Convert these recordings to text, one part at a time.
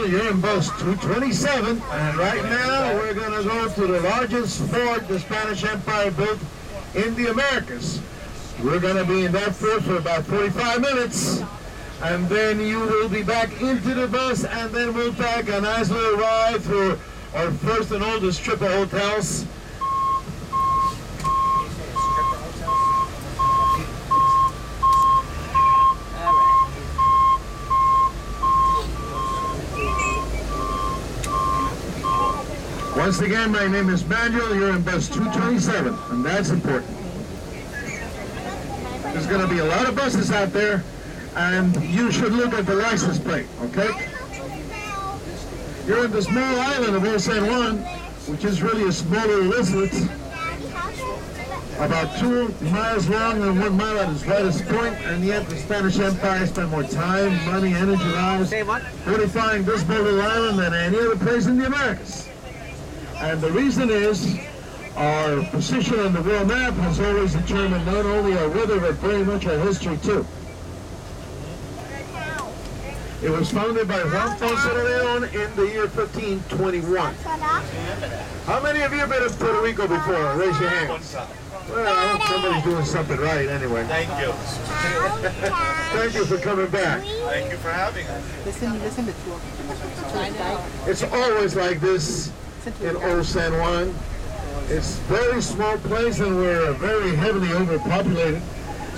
you're in bus 227, and right now we're going to go to the largest fort the Spanish Empire built in the Americas. We're going to be in that fort for about 45 minutes, and then you will be back into the bus, and then we'll take a nice little ride through our first and oldest strip of hotels. Once again, my name is Manuel. You're in bus 227, and that's important. There's going to be a lot of buses out there, and you should look at the license plate, okay? You're in the small island of Old San Juan, which is really a smaller islet, about 2 miles long and 1 mile at its widest point, and yet the Spanish Empire spent more time, money, energy, and hours fortifying this little island than any other place in the Americas. And the reason is our position on the world map has always determined not only our weather, but very much our history too. It was founded by Juan in the year 1521. How many of you have been to Puerto Rico before? Raise your hands. Well, somebody's doing something right anyway. Thank you. Thank you for coming back. Thank you for having us. Listen to It's always like this in Old San Juan. It's a very small place, and we're very heavily overpopulated.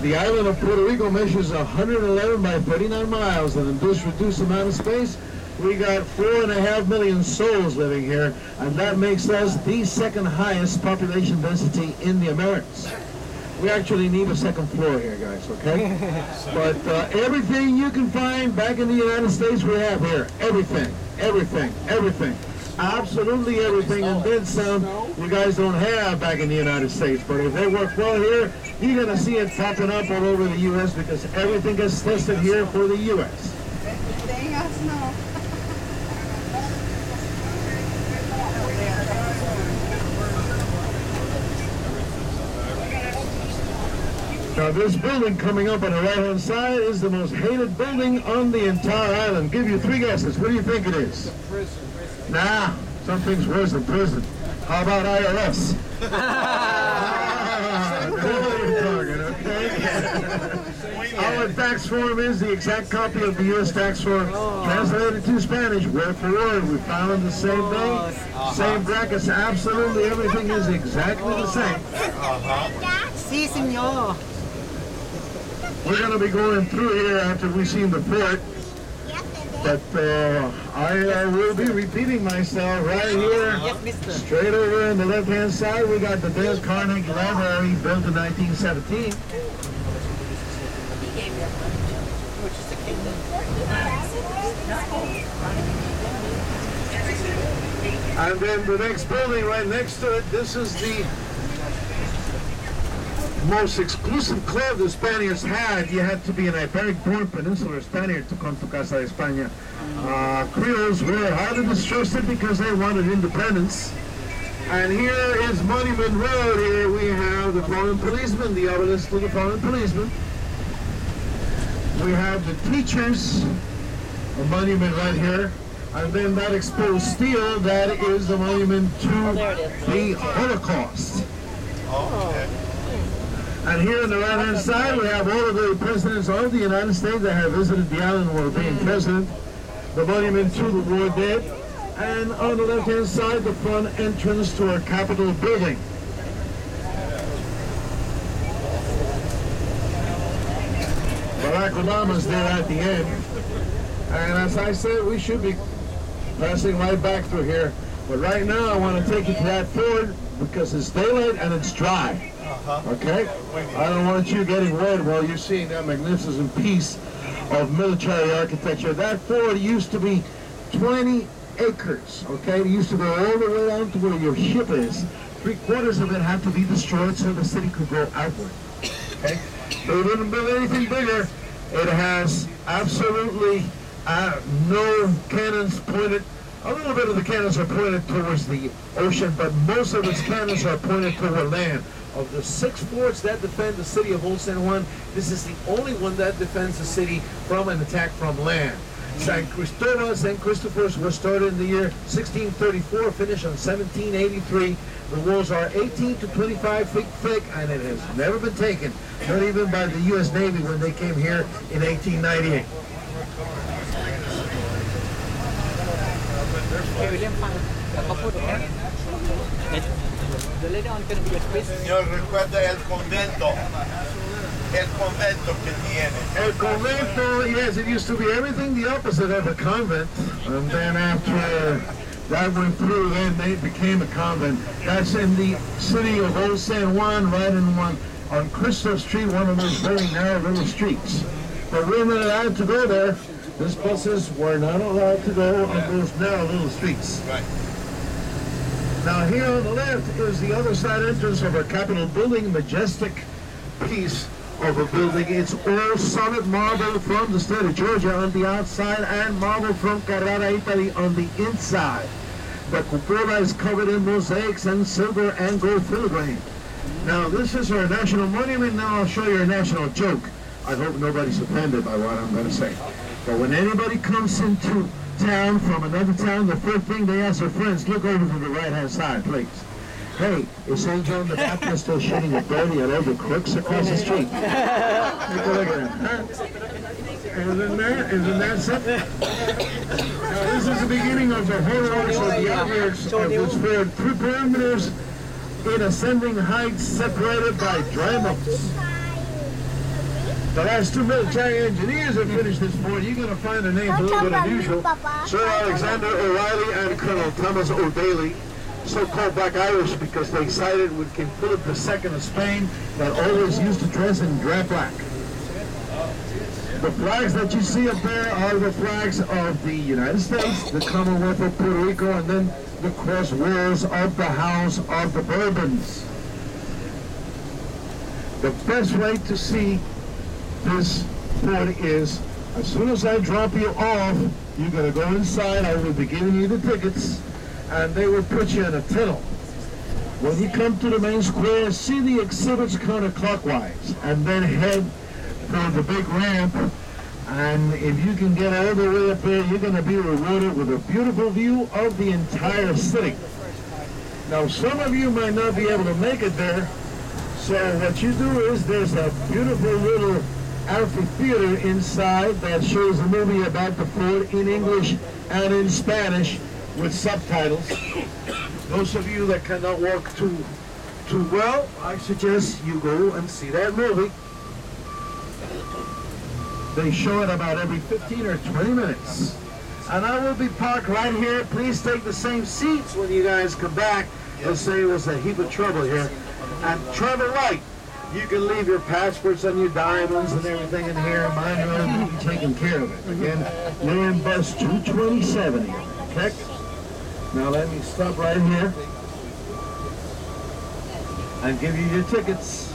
The island of Puerto Rico measures 111 by 39 miles, and in this reduced amount of space, we got 4.5 million souls living here, and that makes us the second highest population density in the Americas. We actually need a second floor here, guys, okay? But everything you can find back in the United States, we have here. Everything, everything, everything. Absolutely everything, and then some you guys don't have back in the United States. But if they work well here, you're going to see it popping up all over the U.S. because everything gets tested here for the U.S. Now this building coming up on the right-hand side is the most hated building on the entire island. Give you 3 guesses. What do you think it is? Nah, something's worse than prison. How about IRS? Okay? Our tax form is the exact copy of the U.S. tax form, translated to Spanish, word for word. We found the same thing, same brackets. Absolutely everything is exactly the same. Sí, señor. We're going to be going through here after we've seen the fort. But I will be repeating myself right here, straight over on the left-hand side. We got the Dale Carnegie Library, built in 1917. And then the next building right next to it, this is the most exclusive club the Spaniards had. You had to be an Iberic-born peninsular Spaniard to come to Casa de España. Creoles were highly distrusted because they wanted independence. And here is Monument Road. Here we have the fallen policeman, the obelisk to the fallen policeman. We have the teachers, a monument right here. And then that exposed steel, that is the monument to the Holocaust. And here on the right-hand side, we have all of the presidents of the United States that have visited the island while being president. The monument to the war dead. And on the left-hand side, the front entrance to our Capitol building. Barack Obama's there at the end. And as I said, we should be passing right back through here. But right now, I want to take you to that fort because it's daylight and it's dry. Okay? I don't want you getting wet while you're seeing that magnificent piece of military architecture. That fort used to be 20 acres, okay? It used to go all the way down to where your ship is. 3/4 of it had to be destroyed so the city could go outward, okay? They didn't build anything bigger. It has absolutely no cannons pointed. A little bit of the cannons are pointed towards the ocean, but most of its cannons are pointed toward land. Of the 6 forts that defend the city of Old San Juan, this is the only one that defends the city from an attack from land. St. Christopher's was started in the year 1634, finished on 1783. The walls are 18 to 25 feet thick, and it has never been taken, not even by the U.S. Navy when they came here in 1898. Señor, recuerda el convento que tiene. El convento, yes, it used to be everything the opposite of a convent, and then after that went through, then they became a convent. That's in the city of Old San Juan, right on Crystal Street, one of those very narrow little streets. But we're not allowed to go there. These buses were not allowed to go on those narrow little streets. Right. Now here on the left is the other side entrance of our Capitol building, majestic piece of a building. It's all solid marble from the state of Georgia on the outside and marble from Carrara, Italy on the inside. The cupola is covered in mosaics and silver and gold filigree. Now this is our national monument. Now I'll show you a national joke. I hope nobody's offended by what I'm going to say. But when anybody comes into town from another town, the first thing they ask their friends, look over to the right-hand side, please. Hey, is St. John the Baptist still shooting a birdie at all the crooks across the street? Take a look at that. Huh? Isn't that something? Now, this is the beginning of the horrors of the outwards of this fair. Three perimeters in ascending heights separated by dry mountains. The last two military engineers have finished this fort. You're going to find their names a little bit unusual. Sir Alexander O'Reilly and Colonel Thomas O'Daly, so-called Black Irish because they sided with King Philip II of Spain that always used to dress in drab black. The flags that you see up there are the flags of the United States, the Commonwealth of Puerto Rico, and then the cross walls of the House of the Bourbons. The best way to see this fort is, as soon as I drop you off, you're going to go inside. I will be giving you the tickets, and they will put you in a tunnel. When you come to the main square, see the exhibits counterclockwise, and then head for the big ramp. And if you can get all the way up there, you're going to be rewarded with a beautiful view of the entire city. Now, some of you might not be able to make it there, so what you do is there's a beautiful little amphitheater inside that shows a movie about the fort in English and in Spanish with subtitles. Those of you that cannot walk too well, I suggest you go and see that movie. They show it about every 15 or 20 minutes. And I will be parked right here. Please take the same seats when you guys come back. They'll say it was a heap of trouble here. And travel light. You can leave your passports and your diamonds and everything in here. Mine will be taken care of it. Again, you're in bus 227 here. Okay? Now let me stop right here and give you your tickets.